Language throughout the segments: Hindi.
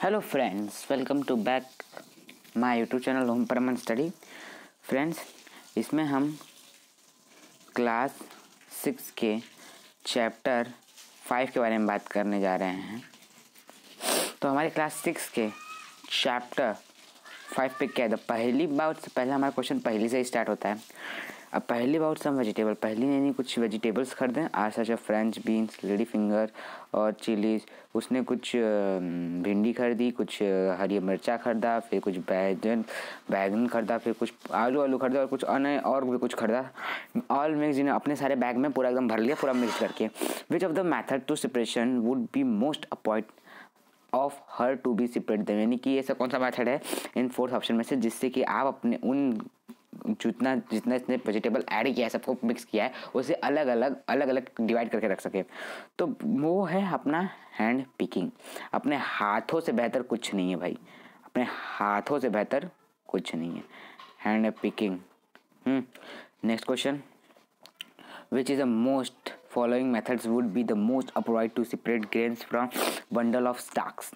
Hello friends, welcome to back my YouTube channel home परमन स्टडी। फ्रेंड्स, इसमें हम क्लास 6 के चैप्टर 5 के बारे में बात करने जा रहे हैं। तो हमारे क्लास 6 के चैप्टर 5 पे क्या है? पहली बात से पहले हमारा क्वेश्चन पहली से ही स्टार्ट होता है। अब पहली बात से हम वेजिटेबल पहली नहीं कुछ वेजिटेबल्स खरीदें आज सच फ्रेंच बीन्स, लेडी फिंगर और चिलीज। उसने कुछ भिंडी खरीदी, कुछ हरी मिर्चा खरीदा, फिर कुछ बैगन खरीदा, फिर कुछ आलू खरीदा और कुछ अन्य और भी कुछ खरीदा। ऑल मिक्स जिन्हें अपने सारे बैग में पूरा एकदम भर लिया, पूरा मिक्स करके। Which of the method to separation would be most appoint of her to be separate them, यानी कि ऐसा कौन सा मेथड है इन 4 ऑप्शन में से जिससे कि आप अपने उन जितना इसने वेजिटेबल ऐड किया है, सबको मिक्स किया है, उसे अलग अलग डिवाइड करके रख सके। तो वो है अपना हैंड पिकिंग। अपने हाथों से बेहतर कुछ नहीं है भाई, अपने हाथों से बेहतर कुछ नहीं है hand picking. Next question, which is the most following methods would be the most appropriate to separate grains from bundle of stocks?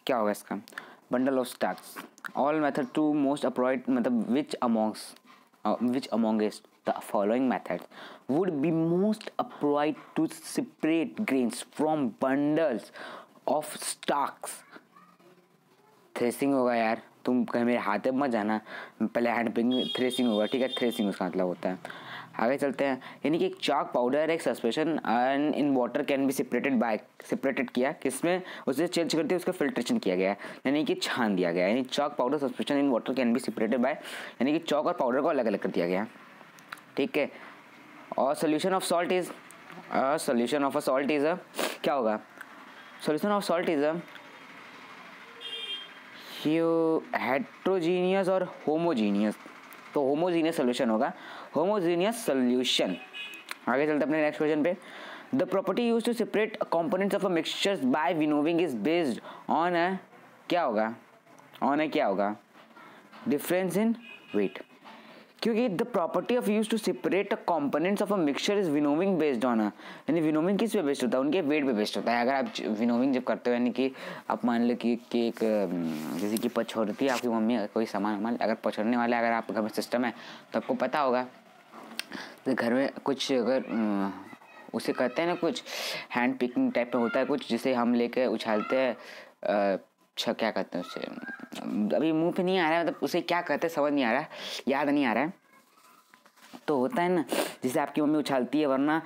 क्या होगा इसका? Bundle of stocks. All method to most appropriate मतलब which amongst the following methods would be most appropriate to separate grains from bundles of stalks? Threshing होगा यार, तुम कहीं मेरे हाथ में मत जाना, पहले हैंड पिकिंग थ्रेसिंग होगा, ठीक है। थ्रेसिंग उसका मतलब होता है। आगे चलते हैं, यानी कि एक चॉक पाउडर एक suspension and in water can be separated किया, किसमें उसे चेंज करते उसका फिल्ट्रेशन किया गया, यानी कि छान दिया गया। यानी chalk powder suspension in water can be separated bye, यानी कि चॉक और पाउडर को अलग अलग कर दिया गया, ठीक है। और सोल्यूशन ऑफ सॉल्ट इज क्या होगा? Solution of salt is heterogeneous और होमोजीनियस। तो होमोजीनियस सोल्यूशन होगा, होमोजीनियस सोल्यूशन। आगे चलते अपने नेक्स्ट क्वेश्चन पे। The property used to separate components of a mixture by winnowing is based on a क्या होगा? Difference in weight. क्योंकि the property of use to separate components of a mixture is winnowing based on, यानी विनोविंग किस पे बेस्ड होता है? उनके वेट पे बेस्ड होता है। अगर आप विनोविंग जब करते हो, यानी कि आप मान लो कि एक जैसे कि पछोड़ती है आपकी मम्मी कोई सामान, अगर पछोड़ने वाले अगर आपके घर में सिस्टम है तो आपको पता होगा, तो घर में कुछ अगर उसे कहते हैं ना, कुछ हैंड पिकिंग टाइप में होता है कुछ, जिसे हम लेके उछालते हैं, क्या कहते हैं उसे, अभी मुंह पे नहीं आ रहा है, मतलब उसे क्या कहते हैं समझ नहीं आ रहा है, याद नहीं आ रहा है। तो होता है ना, जिसे आपकी मम्मी उछालती है। वरना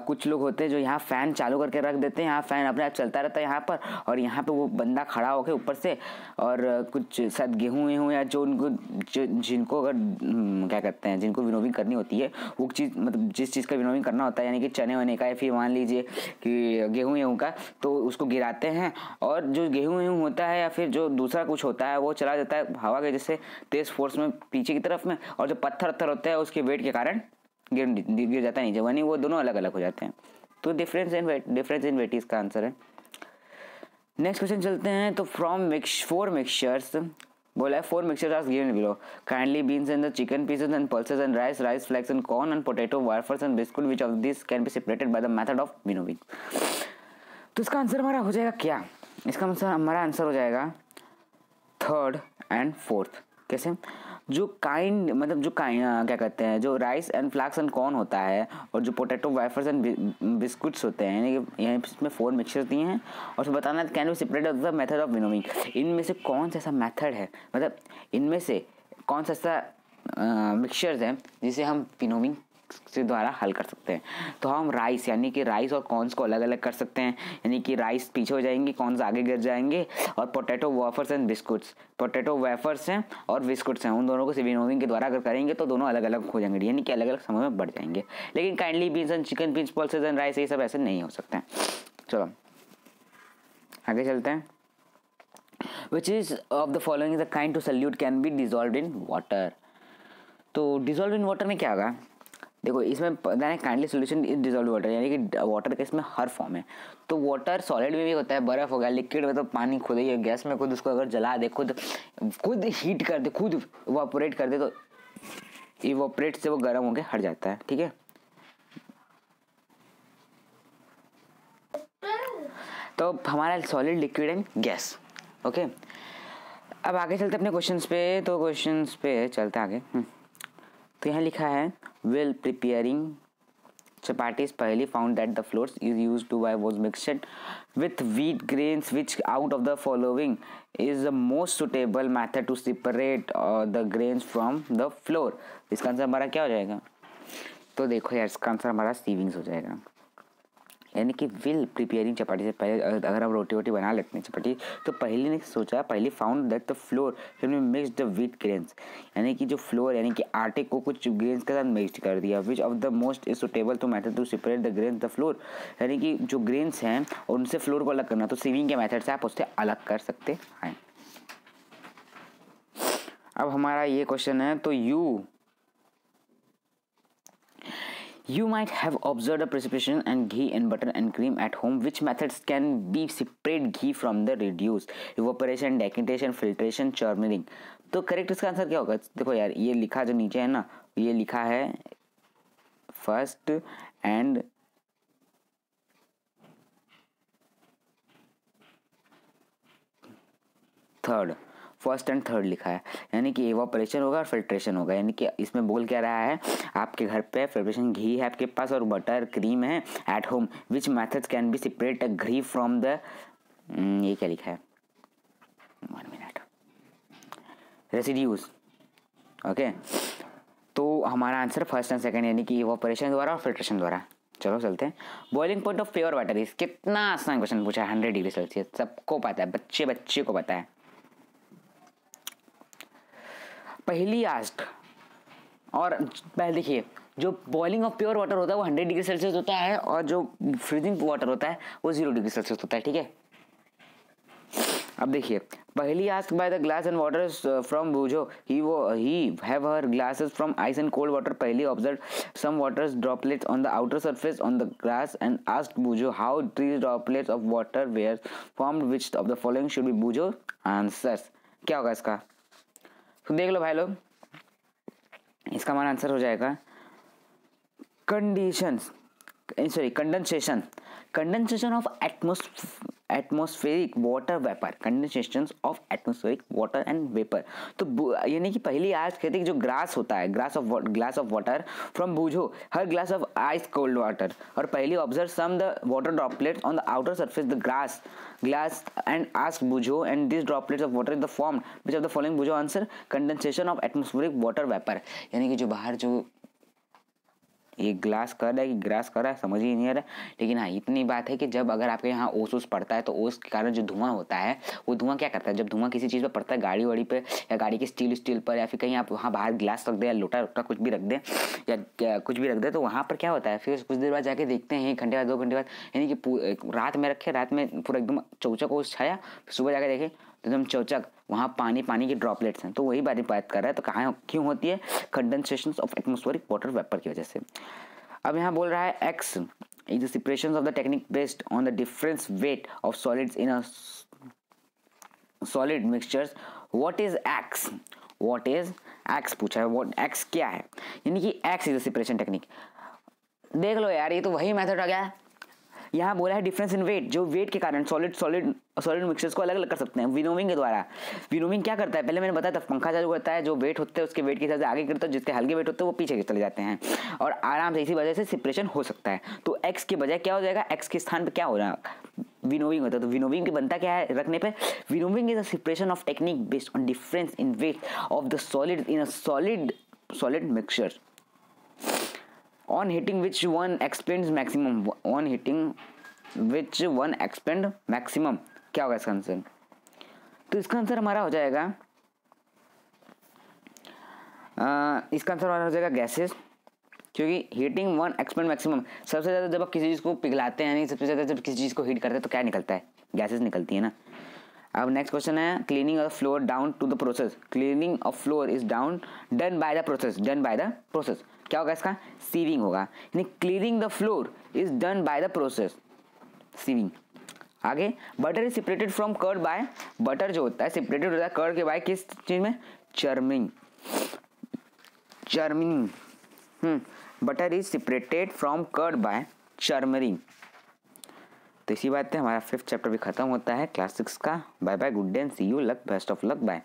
कुछ लोग होते हैं जो यहाँ फ़ैन चालू करके रख देते हैं, यहाँ फ़ैन अपने आप चलता रहता है यहाँ पर, और यहाँ पे वो बंदा खड़ा होकर ऊपर से, और कुछ शायद गेहूँ या जो उनको जिनको अगर क्या कहते हैं, जिनको विनोविंग करनी होती है, वो चीज़ मतलब जिस चीज़ का विनोविंग करना होता है, यानी कि चने वने का या फिर मान लीजिए कि गेहूँ का, तो उसको गिराते हैं, और जो गेहूँ होता है या फिर जो दूसरा कुछ होता है वो चला जाता है हवा के जैसे तेज़ फोर्स में पीछे की तरफ में, और जो पत्थर होता है उसके वेट के कारण गिर जाता है नीचे, यानी वो दोनों अलग अलग हो जाते हैं। तो डिफरेंस इन वेट इसका आंसर है। नेक्स्ट क्वेश्चन चलते हैं। तो फ्रॉम 4 मिक्सचर्स बोला है, 4 mixtures are given below, kindly beans and the chicken pieces and pulses and rice flakes and corn and potato wafers and biscuit, which of this can be separated by the method of winnowing? तो इसका आंसर हमारा हो जाएगा क्या? इसका आंसर हमारा आंसर हो जाएगा 3rd and 4th। कैसे? जो क्या कहते हैं, जो rice and flakes and corn होता है, और जो पोटैटो वेफर्स एंड बिस्कुट्स होते हैं, यानी कि यहाँ इसमें 4 मिक्सचर्स दिए हैं, और बताना can be separated of the method of winnowing. इनमें से कौन सा ऐसा मेथड है, मतलब इनमें से कौन सा ऐसा मिक्सचर्स है जिसे हम विनोविंग से द्वारा हल कर सकते हैं? तो हम राइस, यानी कि राइस और कॉर्न्स को अलग अलग कर सकते हैं, यानी कि राइस पीछे हो जाएंगे, कॉर्न्स आगे गिर जाएंगे, और potato wafers and biscuits, potato wafers हैं और बिस्कुट्स हैं, उन दोनों को विनोविंग के द्वारा अगर करेंगे तो दोनों अलग अलग हो जाएंगे, यानी कि अलग अलग समय में बढ़ जाएंगे। लेकिन kindly beans and chicken piece pulses and rice ये सब ऐसे नहीं हो सकते हैं। चलो आगे चलते हैं। Which is of the following is the kind to solute can be dissolved in water? तो डिजॉल्व इन वाटर में क्या होगा? देखो, इसमें kindly solution is dissolve water, यानी कि वाटर का इसमें हर फॉर्म है। तो वाटर सॉलिड में भी होता है, बर्फ हो गया, लिक्विड में तो पानी खुद ही है, गैस में खुद उसको अगर जला दे, खुद हीट कर दे, खुद इवापोरेट कर दे, तो इवापोरेट से वो गर्म होकर हट जाता है, ठीक है। तो हमारा solid, liquid and gas, okay, अब आगे चलते अपने क्वेश्चंस पे। तो क्वेश्चंस पे चलते आगे। तो यहाँ लिखा है well preparing chapatis pahali found that the flours is used to buy was mixed with wheat grains, which out of the following is the most suitable method to separate the grains from the flour? इसका आंसर हमारा क्या हो जाएगा? तो देखो यार, इसका आंसर हमारा सीविंग्स हो जाएगा, यानी कि विल प्रिपेयरिंग चपाती से पहले अगर हम रोटी वोटी बना लेते हैं चपाती, तो पहले ने सोचा, पहले found that the floor mix the wheat grains, यानी कि जो फ्लोर यानी कि आटे को कुछ ग्रेन्स के साथ मिक्स कर दिया, which of the most is suitable to method to separate the grains the flour, यानी कि जो ग्रेन्स हैं और उनसे फ्लोर को अलग करना, तो सीविंग के मेथड से आप उससे अलग कर सकते हैं। अब हमारा ये क्वेश्चन है, तो You might have observed a precipitation and ghee and butter and cream at home. Which methods can be separate ghee from the reduce? Evaporation, decantation, filtration, churning. तो करेक्ट इसका आंसर क्या होगा? देखो यार, ये लिखा जो नीचे है ना, ये लिखा है first and third, first and third लिखा है, यानी कि एवापोरेशन होगा और फिल्ट्रेशन होगा। यानी कि इसमें बोल क्या रहा है, आपके घर पे फिल्ट्रेशन घी है आपके पास और बटर क्रीम है at home, which methods can be separate a ghee from the, ये क्या लिखा है, 1 मिनट, रेसिड्यूज। ओके, तो हमारा आंसर फर्स्ट एंड सेकंड, यानी कि एवापोरेशन द्वारा और फिल्ट्रेशन द्वारा। चलो चलते हैं। Boiling point of pure water is, कितना आसान क्वेश्चन पूछा है, 100 डिग्री सेल्सियस, सबको पता है, बच्चे को पता है। पहली आस्ट, और पहले देखिए, जो बॉइलिंग ऑफ प्योर वाटर होता है वो 100 डिग्री सेल्सियस होता है, और जो फ्रीजिंग वाटर होता है वो 0 डिग्री सेल्सियस होता है, ठीक है। अब देखिए, पहली ask by the glass and water from Boojho, he have her glasses from ice and cold water, पहली observe some water droplets on the outer surface on the glass and asked Boojho how these droplets of water were formed, which of the following should be Boojho answers. क्या होगा इसका? तो देख लो भाई लोग, इसका हमारा आंसर हो जाएगा condensation of atmospheric water vapour, condensation of atmospheric water and vapour. तो यानी कि पहली आज कहते हैं कि जो ग्लास होता है, glass of water from Boojho her glass of ice cold water, और पहली observe some the water droplets on the outer surface the glass and ask Bujo and these droplets of water is the formed which of the following Bujo answer condensation of atmospheric water vapor, यानी कि जो बाहर जो ये ग्लास कर रहा है कि ग्रास कर रहा है समझ ही नहीं आ रहा, लेकिन हाँ इतनी बात है कि जब अगर आपके यहाँ ओस पड़ता है तो ओस के कारण जो धुआं होता है वो धुआं क्या करता है, जब धुआं किसी चीज़ पर पड़ता है, गाड़ी वाड़ी पे या गाड़ी के स्टील पर, या फिर कहीं आप वहाँ बाहर गिलास रख दें या लोटा कुछ भी रख दें या कुछ भी रख दें, तो वहाँ पर क्या होता है, फिर कुछ देर बाद जाके देखते हैं 1 घंटे बाद 2 घंटे बाद, यानी कि रात में रखे, रात में पूरा एकदम चौचक ओस छाया, सुबह जाके देखें तो एकदम चौचक, वहाँ पानी की ड्रॉपलेट्स हैं। तो वही बात कर रहा है, तो कहाँ क्यों होती है, condensation of atmospheric water vapour की वजह से। अब यहाँ बोल रहा है x is the separation of the technique based on the difference weight of solids in a solid mixtures, what is x, पूछा है, व्हाट एक्स क्या है, यानी कि x is the separation technique. देख लो यार, ये तो वही मेथड आ गया, यहाँ बोला है डिफरेंस इन वेट, जो वेट के कारण सॉलिड मिक्सचर्स को अलग अलग कर सकते हैं विनोविंग के द्वारा। विनोविंग क्या करता है, पहले मैंने बताया था, पंखा चालू करता है, जो वेट होते हैं उसके वेट के हिसाब से आगे गिरता है, जिसके हल्के वेट होते हैं वो पीछे चले जाते हैं, और आराम से इसी वजह से सेपरेशन हो सकता है। तो एक्स के बजाय क्या हो जाएगा, एक्स के स्थान पर क्या हो रहा है, विनोविंग होता है। तो विनोविंग के बनता क्या है रखने पे, winnowing is a separation of technique based on difference in weight of the solid in a solid mixture on hitting which one expands maximum, क्या होगा इसका आंसर? तो इसका आंसर हमारा हो जाएगा गैसेस, क्योंकि हीटिंग वन एक्सपेंड मैक्सिमम, सबसे ज़्यादा जब आप किसी चीज़ को पिघलाते हैं, नहीं सबसे ज़्यादा जब किसी चीज़ को हीट करते हैं तो क्या निकलता है, गैसेस निकलती है ना। अब नेक्स्ट क्वेश्चन है cleaning of floor down to the process, cleaning of floor is done by the process, क्या होगा इसका, सीविंग होगा, यानी cleaning the floor is done by the process, sieving. आगे butter is separated from curd by, butter जो होता है सेपरेटेड होता है कर्ड के बाय किस चीज में, churning. Butter is separated from curd by churning. तो इसी बात पे हमारा 5th चैप्टर भी खत्म होता है क्लास 6 का। Bye bye, good day and see you, luck, best of luck, bye.